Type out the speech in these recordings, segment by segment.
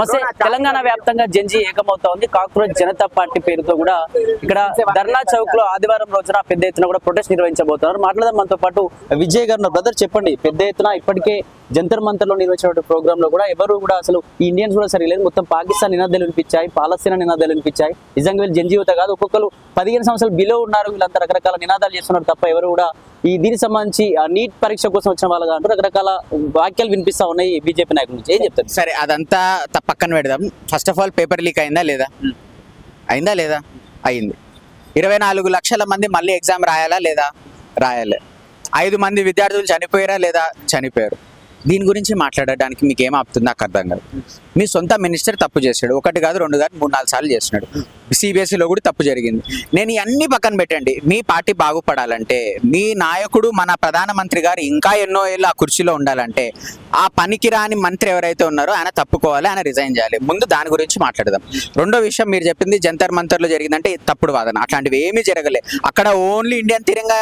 నమస్తే. తెలంగాణ వ్యాప్తంగా జంజీ ఏకమవుతా ఉంది. కాక్రోచ్ జనతా పార్టీ పేరుతో కూడా ఇక్కడ ధర్నా చౌక్ లో ఆదివారం రోజున పెద్ద ఎత్తున కూడా ప్రొటెస్ట్ నిర్వహించబోతున్నారు. మాట్లాడదాం మనతో పాటు విజయ్ గారు. బ్రదర్ చెప్పండి, పెద్ద ఎత్తున ఇప్పటికే జంతర్ మంతర్ లో నిర్వహించిన ప్రోగ్రామ్ లో కూడా ఎవరు కూడా అసలు ఈ ఇండియన్స్ కూడా సరిలేదు. మొత్తం పాకిస్తాన్ నినాదాలు వినిపించాయి, పాలస్తీనా నినాదాలు వినిపించాయి. నిజంగా వీళ్ళు జంజీ యువత కాదు, ఒక్కొక్కరు 15 సంవత్సరాలు బిలో ఉన్నారు. వీళ్ళంతా రకరకాల నినాదాలు చేస్తున్నారు తప్ప ఎవరు కూడా ఈ దీనికి సంబంధించి నీట్ పరీక్ష కోసం వచ్చిన వాళ్ళగా అంటూ రకరకాల వాక్యాలు వినిపిస్తా ఉన్నాయి బీజేపీ నాయకుల నుంచి. ఏం చెప్తారు? సరే, అదంతా పక్కన పెడదాం. First of all paper leak అయిందా లేదా? అయింది. 24 లక్షల మంది మళ్ళీ ఎగ్జామ్ రాయాలా లేదా? రాయాలి. 5 మంది విద్యార్థులు చనిపోయారా లేదా? చనిపోయారు. దీని గురించి మాట్లాడడానికి మీకు ఏం ఆపుతుంది? నాకు అర్థం కాదు. మీ సొంత మినిస్టర్ తప్పు చేశాడు, 1 కాదు 2 కాదు 3-4 సార్లు చేసినాడు. సిబిఎస్ఈలో కూడా తప్పు జరిగింది. నేను ఇవన్నీ పక్కన పెట్టండి. మీ పార్టీ బాగుపడాలంటే, మీ నాయకుడు మన ప్రధానమంత్రి గారు ఇంకా ఎన్నో ఏళ్ళు ఆ కుర్చీలో ఉండాలంటే, ఆ పనికిరాని మంత్రి ఎవరైతే ఉన్నారో ఆయన తప్పుకోవాలి, ఆయన రిజైన్ చేయాలి. ముందు దాని గురించి మాట్లాడదాం. రెండో విషయం, మీరు చెప్పింది జంతర్ మంతర్లో జరిగిందంటే తప్పుడు వాదన. అట్లాంటివి ఏమీ జరగలే. అక్కడ ఓన్లీ ఇండియన్ తిరంగా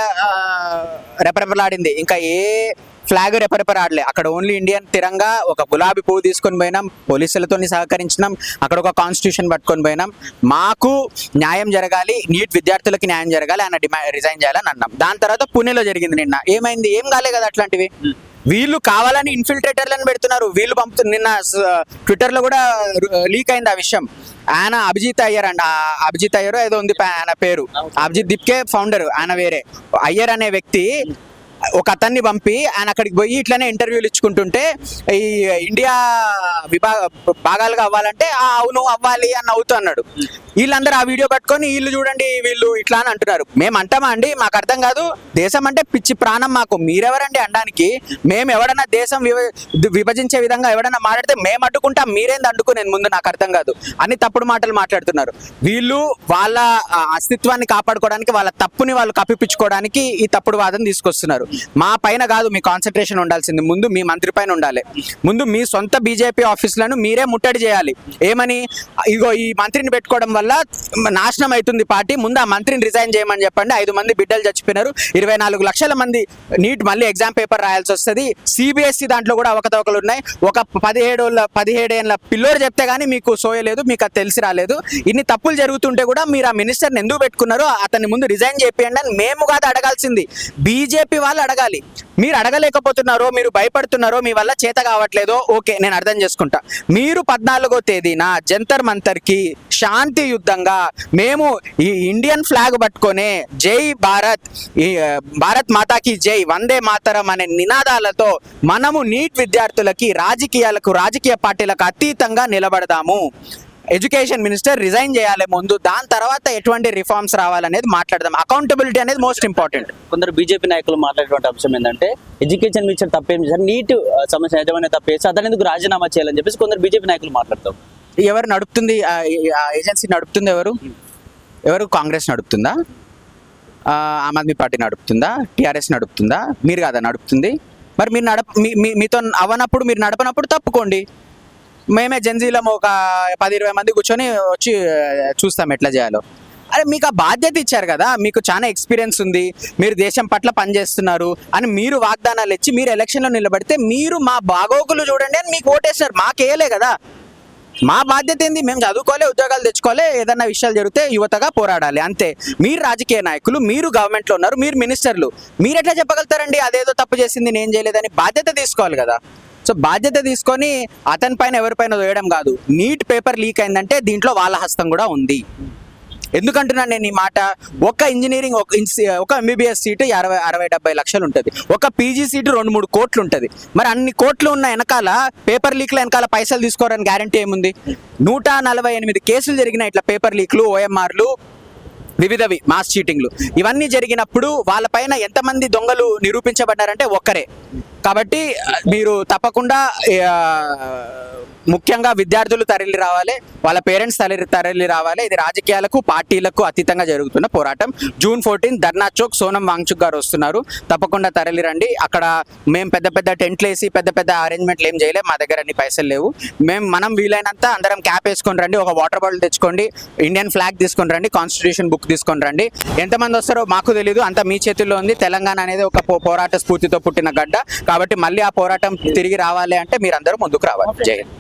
రెపరెపలాడింది, ఇంకా ఏ ఫ్లాగ్ రెపరెపరాడలే. అక్కడ ఓన్లీ ఇండియన్ తిరంగా, ఒక గులాబీ పువ్వు తీసుకొని పోయినాం, పోలీసులతో సహకరించినాం, అక్కడ ఒక కాన్స్టిట్యూషన్ పట్టుకొని పోయినాం. మాకు న్యాయం జరగాలి, నీట్ విద్యార్థులకి న్యాయం జరగాలి, ఆయన రిజైన్ చేయాలని అన్నాం. దాని తర్వాత పుణెలో జరిగింది. నిన్న ఏమైంది? ఏం కాలే కదా అట్లాంటివి. వీళ్ళు కావాలని ఇన్ఫిల్ట్రేటర్లను పెడుతున్నారు. వీళ్ళు నిన్న ట్విట్టర్లో కూడా లీక్ అయింది ఆ విషయం. ఆయన అభిజిత్ అయ్యర్ అండి, అభిజిత్ అయ్యర్ ఏదో ఉంది ఆయన పేరు, అభిజిత్ దీప్కే ఫౌండర్. ఆయన వేరే అయ్యర్ అనే వ్యక్తి ఒక అతన్ని పంపి ఆయన అక్కడికి పోయి ఇట్లనే ఇంటర్వ్యూలు ఇచ్చుకుంటుంటే, ఈ ఇండియా భాగాలుగా అవ్వాలంటే అవును అవ్వాలి అని అవుతూ అన్నాడు. వీళ్ళందరూ ఆ వీడియో పట్టుకొని వీళ్ళు చూడండి వీళ్ళు ఇట్లా అని అంటున్నారు. మేము అంటామా అండి? మాకు అర్థం కాదు. దేశం అంటే పిచ్చి ప్రాణం మాకు. మీరెవరండి అనడానికి? మేము ఎవడన్నా దేశం విభజించే విధంగా ఎవడన్నా మాట్లాడితే మేము అడ్డుకుంటాం, మీరేంది అడ్డుకునేది? ముందు నాకు అర్థం కాదు అని తప్పుడు మాటలు మాట్లాడుతున్నారు. వీళ్ళు వాళ్ళ అస్తిత్వాన్ని కాపాడుకోవడానికి, వాళ్ళ తప్పుని వాళ్ళు కప్పిపుచ్చుకోవడానికి ఈ తప్పుడు వాదన తీసుకొస్తున్నారు. మా పైన కాదు మీ కాన్సన్ట్రేషన్ ఉండాల్సింది, ముందు మీ మంత్రి పైన ఉండాలి. ముందు మీ సొంత బీజేపీ ఆఫీసులను మీరే ముట్టడి చేయాలి. ఏమని? ఇగో ఈ మంత్రిని పెట్టుకోవడం వల్ల నాశనం అవుతుంది పార్టీ, ముందు ఆ మంత్రిని రిజైన్ చేయమని చెప్పండి. 5 మంది బిడ్డలు చచ్చిపోయినారు, 24 లక్షల మంది నీట్ మళ్ళీ ఎగ్జామ్ పేపర్ రాయాల్సి వస్తుంది. సిబిఎస్ఈ దాంట్లో కూడా అవకతవకలు ఉన్నాయి. ఒక 17 ఏళ్ళ పిల్లోడు చెప్తే గానీ మీకు సోయలేదు, మీకు అది తెలిసి రాలేదు. ఇన్ని తప్పులు జరుగుతుంటే కూడా మీరు ఆ మినిస్టర్ని ఎందుకు పెట్టుకున్నారో అతన్ని ముందు రిజైన్ చేయండి అని మేము కాదు అడగాల్సింది, బీజేపీ వాళ్ళు అడగాలి. మీరు అడగలేకపోతున్నారో, మీరు భయపడుతున్నారో, మీ వల్ల చేత కావట్లేదో ఓకే, నేను అర్థం చేసుకుంటా. మీరు 14వ తేదీన జంతర్ మంతర్కి శాంతి యుద్ధంగా మేము ఈ ఇండియన్ ఫ్లాగ్ పట్టుకొని జై భారత్, భారత్ మాతాకి జై, వందే మాతరం అనే నినాదాలతో మనము నీట్ విద్యార్థులకి, రాజకీయ పార్టీలకు అతీతంగా నిలబడదాము. ఎడ్యుకేషన్ మినిస్టర్ రిజైన్ చేయాలి ముందు, దాని తర్వాత ఎటువంటి రిఫార్మ్స్ రావాలనేది మాట్లాడదాం. అకౌంటబిలిటీ అనేది మోస్ట్ ఇంపార్టెంట్. కొందరు బీజేపీ నాయకులు మాట్లాడేటువంటి అంశం ఏంటంటే, ఎడ్యుకేషన్ మినిస్టర్ తప్పేం చేశారు, నీట్ సమస్య యజమాని తప్పేసి అతను ఎందుకు రాజీనామా చేయాలని చెప్పేసి కొందరు బీజేపీ నాయకులు మాట్లాడతారు. ఎవరు నడుపుతుంది ఆ ఏజెన్సీ? నడుపుతుంది ఎవరు? కాంగ్రెస్ నడుపుతుందా? ఆమ్ ఆద్మీ పార్టీ నడుపుతుందా? టీఆర్ఎస్ నడుపుతుందా? మీరు కదా నడుపుతుంది. మరి మీరు మీతో అవనప్పుడు, మీరు నడపనప్పుడు తప్పుకోండి. మేమే జంజీలో ఒక 10-20 మంది కూర్చొని వచ్చి చూస్తాం ఎట్లా చేయాలో. అరే, మీకు ఆ బాధ్యత ఇచ్చారు కదా, మీకు చాలా ఎక్స్పీరియన్స్ ఉంది, మీరు దేశం పట్ల పనిచేస్తున్నారు అని మీరు వాగ్దానాలు ఇచ్చి మీరు ఎలక్షన్లో నిలబడితే, మీరు మా బాగోగులు చూడండి అని మీకు ఓటేసినారు, మాకేయలే కదా. మా బాధ్యత ఏంది? మేము చదువుకోవాలి, ఉద్యోగాలు తెచ్చుకోవాలి, ఏదన్నా విషయాలు జరిగితే యువతగా పోరాడాలి, అంతే. మీరు రాజకీయ నాయకులు, మీరు గవర్నమెంట్లో ఉన్నారు, మీరు మినిస్టర్లు, మీరు ఎట్లా చెప్పగలుగుతారండి అదేదో తప్పు చేసింది నేను చేయలేదని? బాధ్యత తీసుకోవాలి కదా. సో బాధ్యత తీసుకొని అతని పైన ఎవరిపైన వేయడం కాదు. నీట్ పేపర్ లీక్ అయిందంటే దీంట్లో వాళ్ళ హస్తం కూడా ఉంది. ఎందుకంటున్నాను నేను ఈ మాట? ఒక ఇంజనీరింగ్, ఒక ఎంబీబీఎస్ సీటు 60-70 లక్షలు ఉంటుంది, ఒక పీజీ సీటు 2-3 కోట్లు ఉంటుంది. మరి అన్ని కోట్లు ఉన్న వెనకాల, పేపర్ లీక్ల వెనకాల పైసలు తీసుకోవడానికి గ్యారంటీ ఏముంది? 148 కేసులు జరిగిన ఇట్లా పేపర్ లీక్లు, ఓఎంఆర్లు, వివిధవి మాస్ చీటింగ్లు, ఇవన్నీ జరిగినప్పుడు వాళ్ళపైన ఎంతమంది దొంగలు నిరూపించబడ్డారంటే ఒక్కరే. కాబట్టి మీరు తప్పకుండా ముఖ్యంగా విద్యార్థులు తరలి రావాలి, వాళ్ళ పేరెంట్స్ తరలి రావాలి. ఇది రాజకీయాలకు, పార్టీలకు అతీతంగా జరుగుతున్న పోరాటం. June 14 ధర్నా చౌక్, సోనం వాంగ్చుక్ గారు వస్తున్నారు, తప్పకుండా తరలి రండి. అక్కడ మేము పెద్ద టెంట్లు వేసి పెద్ద అరేంజ్మెంట్లు ఏం చేయలేము, మా దగ్గర అన్ని పైసలు లేవు. మనం వీలైనంత అందరం క్యాప్ వేసుకొని రండి, ఒక వాటర్ బాటిల్ తెచ్చుకోండి, ఇండియన్ ఫ్లాగ్ తీసుకొని రండి, కాన్స్టిట్యూషన్ బుక్ తీసుకొని రండి. ఎంతమంది వస్తారో మాకు తెలియదు, అంతా మీ చేతుల్లో ఉంది. తెలంగాణ అనేది ఒక పోరాట స్ఫూర్తితో పుట్టిన గడ్డ, కాబట్టి మళ్ళీ ఆ పోరాటం తిరిగి రావాలి అంటే మీరందరూ ముందుకు రావాలి. జై హింద్.